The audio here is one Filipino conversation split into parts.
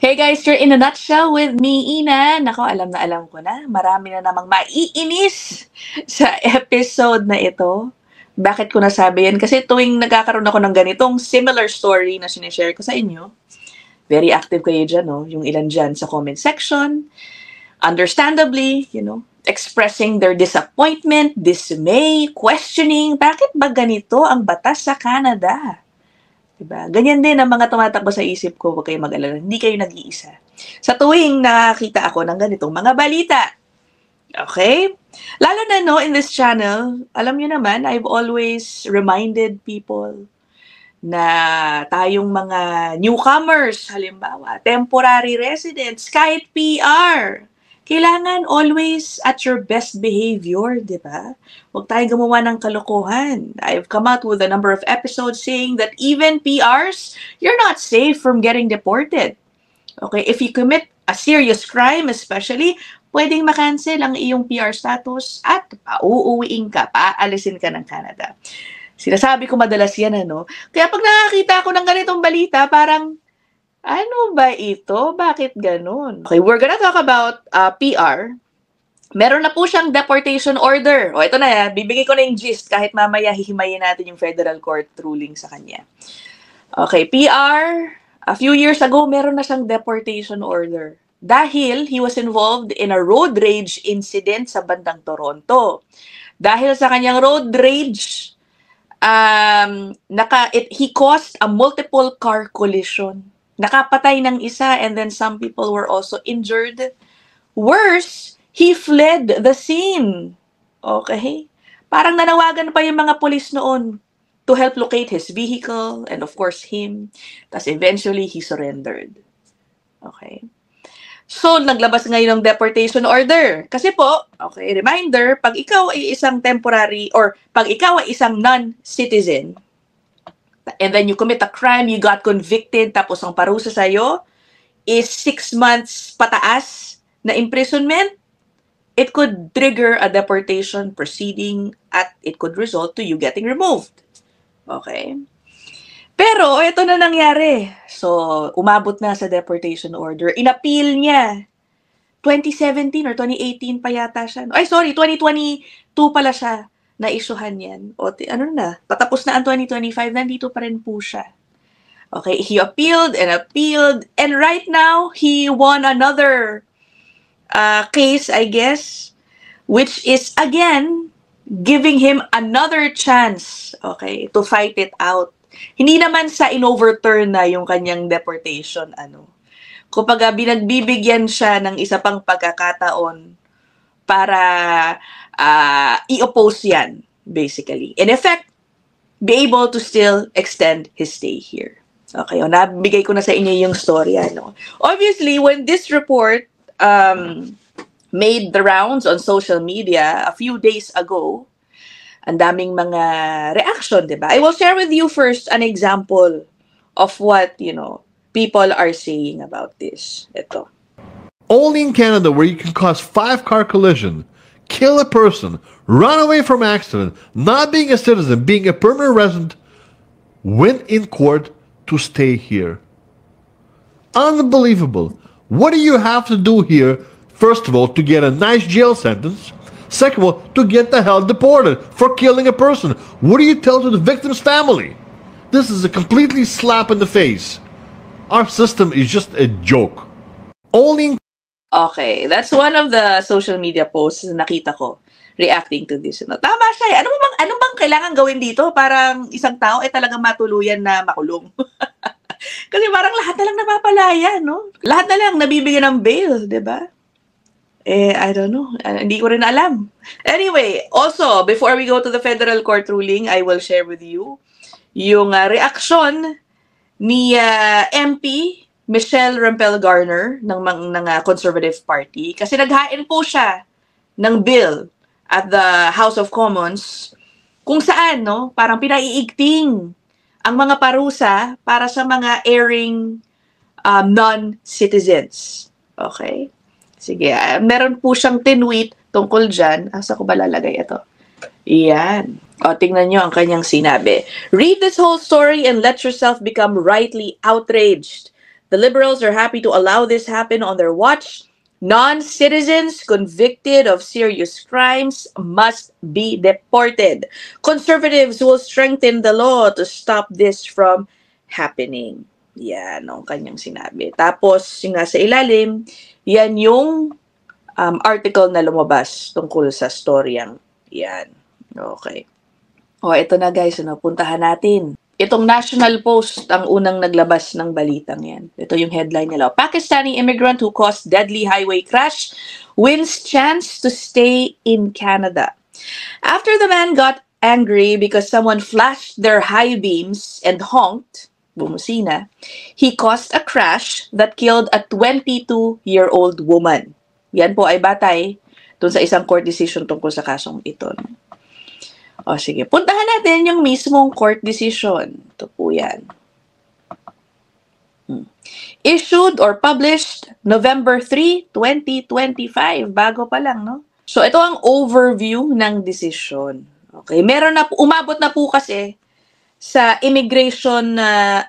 Hey guys, you're in a nutshell with me, Ina. Nako, alam na alam ko na. Marami na namang maiinis sa episode na ito. Bakit ko nasabi yan? Kasi tuwing nagkakaroon ako ng ganitong similar story na sinishare ko sa inyo, very active kayo dyan, no? Yung ilan dyan sa comment section. Understandably, expressing their disappointment, dismay, questioning, bakit ba ganito ang batas sa Canada? Diba? Ganyan din ang mga tumatakbo sa isip ko, huwag kayong mag-alala. Hindi kayo nag-iisa. Sa tuwing nakakita ako ng ganitong mga balita. Okay? Lalo na, no, in this channel, alam nyo naman, I've always reminded people na tayong mga newcomers, halimbawa, temporary residents, kahit PR, kailangan always at your best behavior, di ba? Huwag tayong gumawa ng kalokohan. I've come out with a number of episodes saying that even PRs, you're not safe from getting deported. Okay? If you commit a serious crime, especially, pwedeng makancel ang iyong PR status at uuwiin ka, paalisin ka ng Canada. Sinasabi ko madalas yan, ano? Kaya pag nakakita ako ng ganitong balita, parang, ano ba ito? Bakit ganun? Okay, we're gonna talk about PR. Meron na po siyang deportation order. O, ito na, bibigay ko na yung gist kahit mamaya hihimayin natin yung federal court ruling sa kanya. Okay, PR, a few years ago, meron na siyang deportation order. Dahil he was involved in a road rage incident sa bandang Toronto. Dahil sa kanyang road rage, he caused a multiple car collision. Nakapatay ng isa and then some people were also injured. Worse, he fled the scene. Okay? Parang nanawagan pa yung mga police noon to help locate his vehicle and of course him. Tapos eventually, he surrendered. Okay? So, naglabas ngayon ng deportation order. Kasi po, okay, reminder, pag ikaw ay isang temporary or pag ikaw ay isang non-citizen, and then you commit a crime, you got convicted, tapos ang parusa sa'yo is 6 months pataas na imprisonment, it could trigger a deportation proceeding at it could result to you getting removed. Okay? Pero, ito na nangyari. So, umabot na sa deportation order. In-appeal niya. 2017 or 2018 pa yata siya. Ay, sorry, 2022 pala siya na-issuehan yan. O, ano na, patapos na ang 2025, nandito pa rin po siya. Okay, he appealed, and right now, he won another case, I guess, which is, again, giving him another chance, okay, to fight it out. Hindi naman sa in-overturn na yung kanyang deportation, Kumbaga, binagbibigyan siya ng isa pang pagkakataon para i-oppose yan, basically. In effect, be able to still extend his stay here. Okay, nabigay ko na sa inyo yung story, Obviously, when this report made the rounds on social media a few days ago, ang daming mga reaction, diba? I will share with you first an example of what, people are saying about this. Ito. Only in Canada where you can cause 5-car collision, kill a person, run away from accident, not being a citizen, being a permanent resident, win in court to stay here. Unbelievable. What do you have to do here, first of all, to get a nice jail sentence? Second of all, to get the hell deported for killing a person. What do you tell to the victim's family? This is a completely slap in the face. Our system is just a joke. Only in Okay, that's one of the social media posts na nakita ko reacting to this. Tama siya. Ano bang kailangan gawin dito? Parang isang tao ay talagang matuluyan na makulong. Kasi parang lahat na lang napapalaya, no? Lahat na lang nabibigyan ng bail, di ba? I don't know. Hindi ko rin alam. Anyway, also, before we go to the federal court ruling, I will share with you yung reaksyon ni MP Michelle Rempel-Garner ng Conservative Party kasi naghain po siya ng bill at the House of Commons kung saan, parang pinaiigting ang mga parusa para sa mga erring non-citizens. Okay? Sige, meron po siyang tinweet tungkol dyan. Asa ko ba lalagay ito? Iyan. O, tingnan nyo ang kanyang sinabi. Read this whole story and let yourself become rightly outraged. The Liberals are happy to allow this happen on their watch. Non-citizens convicted of serious crimes must be deported. Conservatives will strengthen the law to stop this from happening. Yan ang kanyang sinabi. Tapos, yung nasa ilalim, yan yung article na lumabas tungkol sa storyang yan. Okay. O, ito na guys, puntahan natin. Itong National Post ang unang naglabas ng balitang yan. Ito yung headline nila. Pakistani immigrant who caused deadly highway crash wins chance to stay in Canada. After the man got angry because someone flashed their high beams and honked, bumusina, he caused a crash that killed a 22-year-old woman. Yan po ay batay dun sa isang court decision tungkol sa kasong ito. O sige, puntahan natin yung mismong court decision. Ito po yan. Issued or published November 3, 2025. Bago pa lang, no? So, ito ang overview ng decision. Okay, umabot na po kasi sa Immigration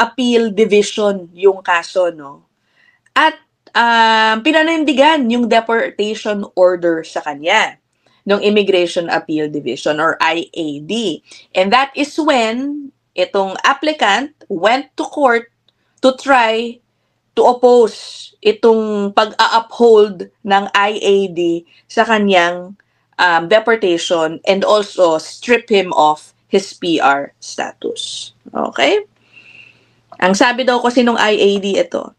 Appeal Division yung kaso, no? At pinanindigan yung deportation order sa kanya ng Immigration Appeal Division or IAD. And that is when itong applicant went to court to try to oppose itong pag-uphold ng IAD sa kanyang deportation and also strip him of his PR status. Okay? Ang sabi daw kasi nung IAD ito,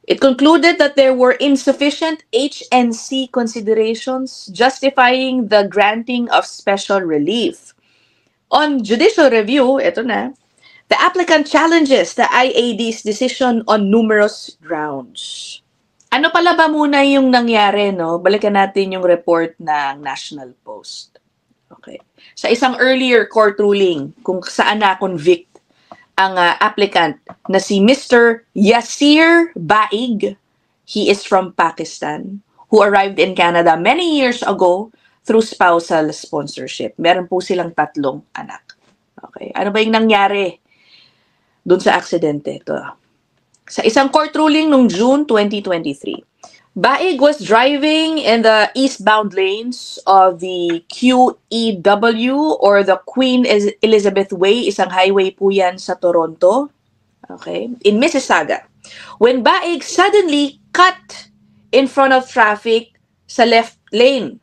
it concluded that there were insufficient HNC considerations justifying the granting of special relief. On judicial review, ito na, the applicant challenges the IAD's decision on numerous grounds. Ano pala ba muna yung nangyari, no? Balikan natin yung report ng National Post. Okay. Sa isang earlier court ruling kung saan na-convict ang applicant na si Mr. Yasir Baig. He is from Pakistan, who arrived in Canada many years ago through spousal sponsorship. Meron po silang 3 anak. Okay. Ano ba yung nangyari dun sa aksidente? Ito. Sa isang court ruling noong June 2023, Baig was driving in the eastbound lanes of the QEW or the Queen Elizabeth Way, isang highway po yan sa Toronto, okay, in Mississauga, when Baig suddenly cut in front of traffic sa left lane.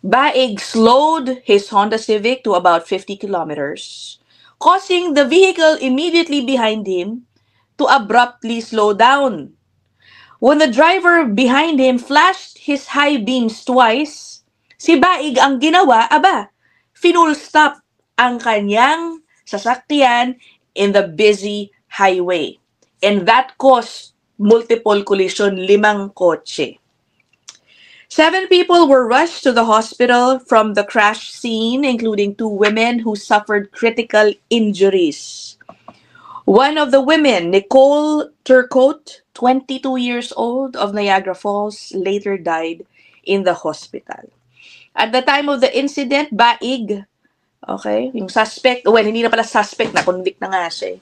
Baig slowed his Honda Civic to about 50 kilometers, causing the vehicle immediately behind him to abruptly slow down. When the driver behind him flashed his high beams twice, si Baig ang ginawa, full stop ang kanyang sasakyan in the busy highway. And that caused multiple collision, 5 kotse. 7 people were rushed to the hospital from the crash scene, including 2 women who suffered critical injuries. One of the women, Nicole Turcotte, 22 years old, of Niagara Falls, later died in the hospital. At the time of the incident, Baig, okay, yung suspect, hindi na pala suspect, na-convict na nga siya,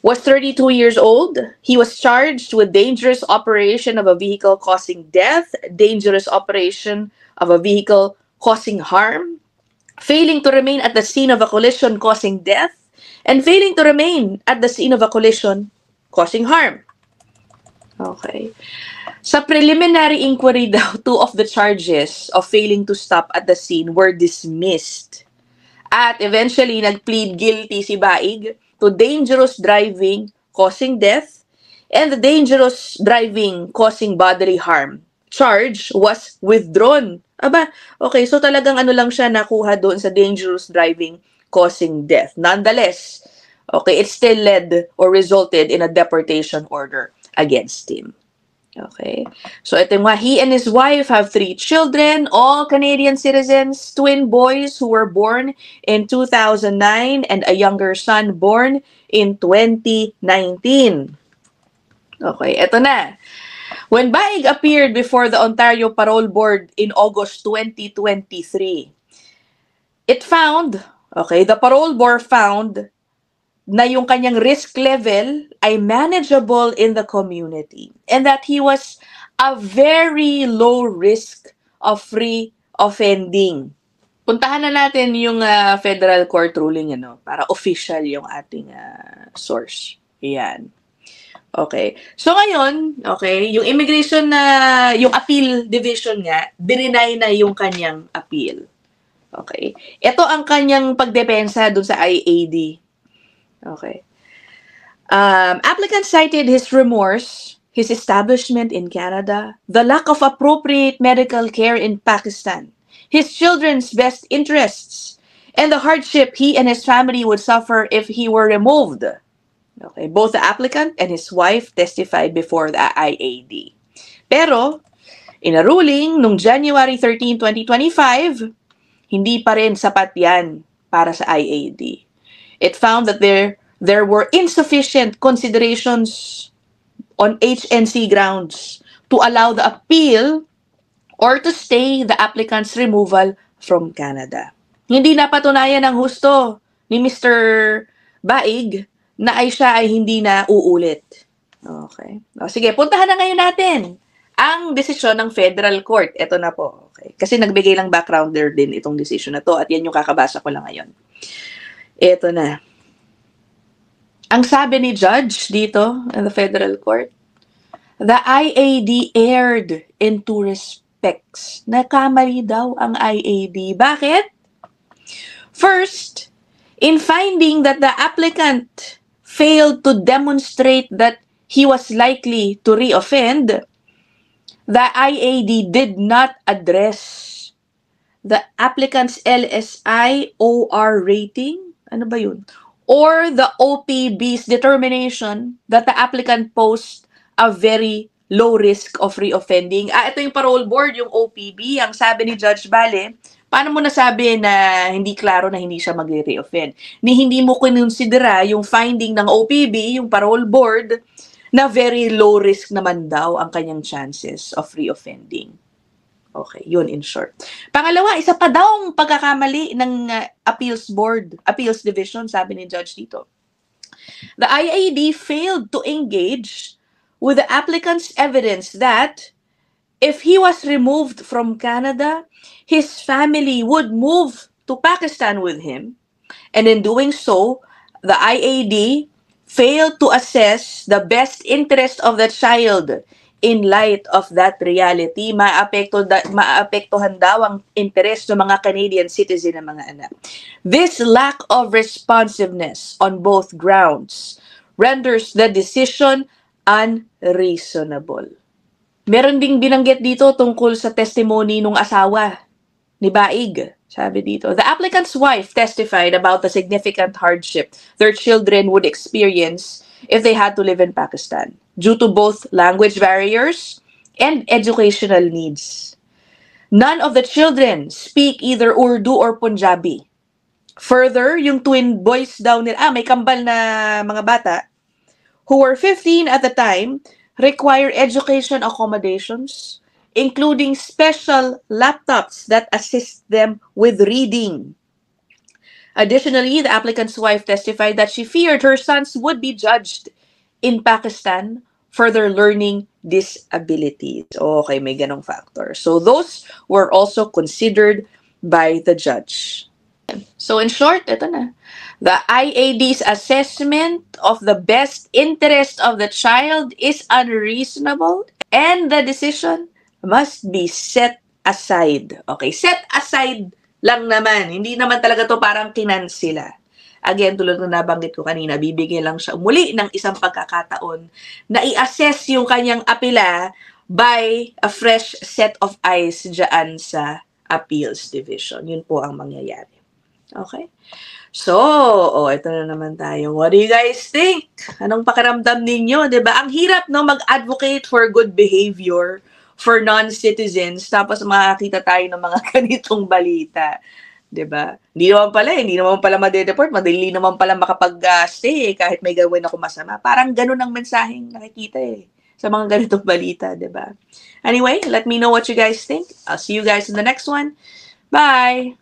was 32 years old. He was charged with dangerous operation of a vehicle causing death, dangerous operation of a vehicle causing harm, failing to remain at the scene of a collision causing death, and failing to remain at the scene of a collision causing harm. Okay. Sa preliminary inquiry daw, 2 of the charges of failing to stop at the scene were dismissed. At eventually, nag-plead guilty si Baig to dangerous driving causing death and the dangerous driving causing bodily harm. Charge was withdrawn. Okay, so talagang lang siya nakuha doon sa dangerous driving causing death. Nonetheless, okay, it still led or resulted in a deportation order against him. Okay, so ito nga, he and his wife have 3 children, all Canadian citizens, twin boys who were born in 2009 and a younger son born in 2019. Okay, ito na. When Baig appeared before the Ontario Parole Board in August 2023, the Parole Board found na yung kanyang risk level ay manageable in the community and that he was a very low risk of re-offending. Puntahan na natin yung federal court ruling para official yung ating source. Yan. Okay. So ngayon, okay, yung immigration yung appeal division nga, dininay na yung kanyang appeal. Okay. Ito ang kanyang pagdepensa dun sa IAD. Okay. Applicant cited his remorse, his establishment in Canada, the lack of appropriate medical care in Pakistan, his children's best interests, and the hardship he and his family would suffer if he were removed. Okay, both the applicant and his wife testified before the IAD. Pero, in a ruling noong January 13, 2025, hindi pa rin sapat yan para sa IAD. It found that there were insufficient considerations on HNC grounds to allow the appeal or to stay the applicant's removal from Canada. Hindi napatunayan ng husto ni Mr. Baig na siya ay hindi na uulit. Okay. O, sige, puntahan na ngayon natin ang desisyon ng Federal Court. Ito na po. Okay. Kasi nagbigay lang backgrounder din itong decision na to at yan yung kakabasa ko lang ngayon. Ito na. Ang sabi ni Judge dito in the Federal Court, the IAD erred in two respects. Nakamali daw ang IAD. Bakit? First, in finding that the applicant failed to demonstrate that he was likely to reoffend, the IAD did not address the applicant's LSI OR rating, ano ba yun? Or the OPB's determination that the applicant posed a very low risk of reoffending. Ito yung parole board, yung OPB. Ang sabi ni Judge Bale, paano mo nasabi na hindi klaro na hindi siya mag-reoffend? Hindi mo kinonsidera yung finding ng OPB, yung parole board, na very low risk naman daw ang kanyang chances of reoffending. Okay, yun in short. Pangalawa, isa pa daw ang pagkakamali ng appeals board, appeals division, sabi ni Judge dito. The IAD failed to engage with the applicant's evidence that if he was removed from Canada, his family would move to Pakistan with him. And in doing so, the IAD failed to assess the best interest of the child in light of that reality. Maapektuhan daw ang interest ng mga Canadian citizen ng mga anak. This lack of responsiveness on both grounds renders the decision unreasonable. Meron ding binanggit dito tungkol sa testimony ng asawa ni Baig. Sabi dito, the applicant's wife testified about the significant hardship their children would experience if they had to live in Pakistan due to both language barriers and educational needs. None of the children speak either Urdu or Punjabi. Further, yung twin boys daw nila, may kambal na mga bata, who were 15 at the time, require education accommodations, including special laptops that assist them with reading. Additionally, the applicant's wife testified that she feared her sons would be judged in Pakistan for their learning disabilities. Okay, may ganong factor. So those were also considered by the judge. So in short, ito na. The IAD's assessment of the best interest of the child is unreasonable and the decision must be set aside. Okay, set aside lang naman. Hindi naman talaga to parang kinansila. Again, tulad ng nabanggit ko kanina, bibigyan lang siya muli ng isang pagkakataon na i-assess yung kanyang apela by a fresh set of eyes dyan sa appeals division. Yun po ang mangyayari. Okay? So, ito na naman tayo. What do you guys think? Anong pakiramdam ninyo? Diba? Ang hirap no mag-advocate for good behavior for non-citizens tapos makakita tayo ng mga ganitong balita. Diba? Hindi naman pala madedeport, madali naman pala makapag-stay kahit may gawin ako masama. Parang ganun ang mensaheng nakikita sa mga ganitong balita, diba? Anyway, let me know what you guys think. I'll see you guys in the next one. Bye!